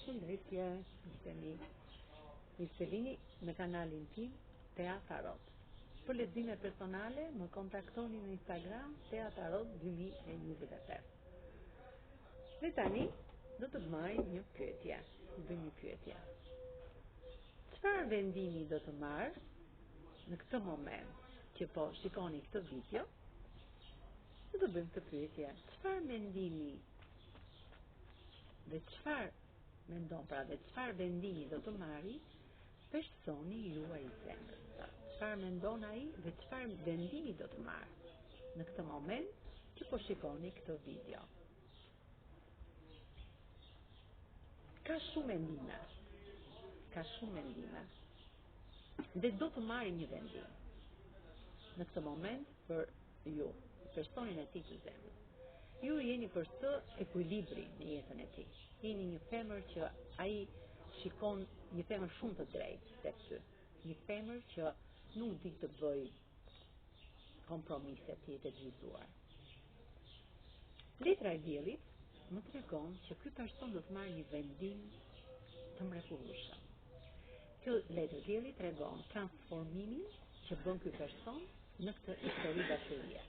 Shëndetje, mirë se vini në kanalin tim Tea Tarot. Për lexime personale më kontaktoni në Instagram Tea Tarot 2028. Dhe tani do të bëjmë një pyetje. Çfarë vendimi do të marr në këtë moment që po shikoni këtë video? Do të bëjmë këtë pyetje. Çfarë mendimi dhe çfarë mendon dhe çfarë vendimi do të marri personi juaj i zemrës? Çfarë mendon ai dhe çfarë vendimi do të marrë në këtë moment që po shikoni këtë video? Ka shumë mendime. Dhe do të marrë një vendim në këtë moment për ju, personin e tij të zemrës. Ju jeni për të ekuilibri në jetën e tij. Jeni një femër që ai shikon, një femër shumë të drejtë tek ty. Një femër që nuk di të bëj kompromise, të jetë e gjizuar. Letra e diellit më tregon që ky person do të marrë një vendim të mrekullueshëm. Kjo letër e diellit tregon transformimin që bën ky person në këtë histori dashurie.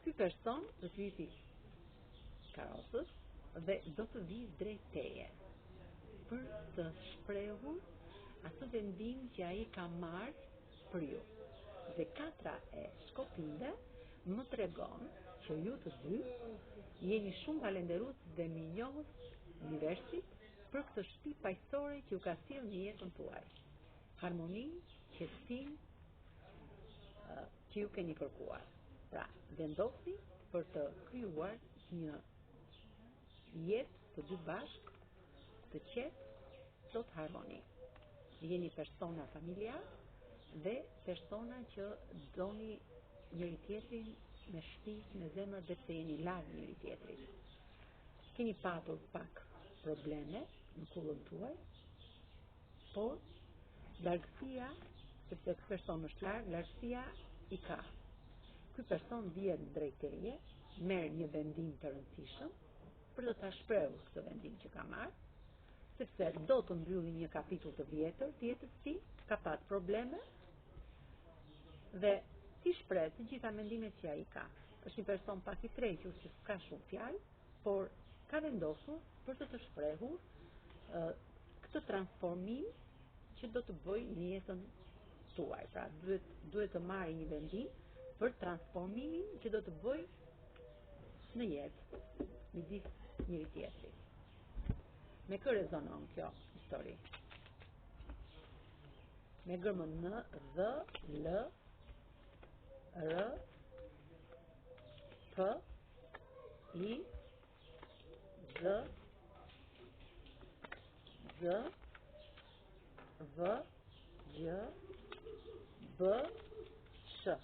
Ky person do të vijë karrocës dhe do të vijë drejt teje për të shprehur atë vendim që ai ka marrë për ju. Dhe katra e shkopinde më tregon që ju të dy jeni shumë falënderues dhe mirënjohës universit për këtë shtëpi paqësore që ju ka sjellë në jetën tuaj. Harmoni, qetësim që ju keni kërkuar. Pra, vendosni për të krijuar një jetë të dy bashk, të qetë, plot harmoni. Jeni persona familjar dhe persona që doni njëri tjetrin me shpirë, me zemër dhe të jeni larg njëri tjetrit. Keni patur pak probleme në kullën tuaj, por largësia, sepse ky person është larg, largësia i ka. Ky person vjen drejt teje, merr një vendim të rëndësishëm për të ta shprehur këtë vendim që ka marrë, sepse do të mbylli një kapitull të vjetër të jetës së tij, ka pas probleme dhe ti shpreh të gjitha mendimet që ai ka. Është një person pak i trequr që s'ka shumë fjalë, por ka vendosur për të shprehur këtë transformim që do të bëj në jetën tuaj. Pra, duhet të marrë një vendim për transformimin që do të bëj në jetë midis njëri tjetrit. Me kë rezonon kjo histori? Me gërmën N, D, L, R, P, I, Z, V, G, B, Sh.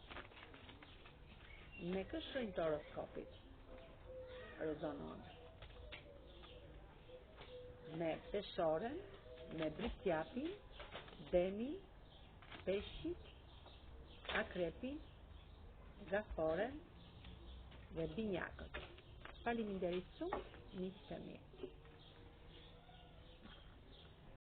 Me kë shenjë të horoskopit rezonon? Me peshoren, me britjapin, demin, peshqit, akrepin, gaforen dhe binjakët. Faleminderit shumë, miq të mirë.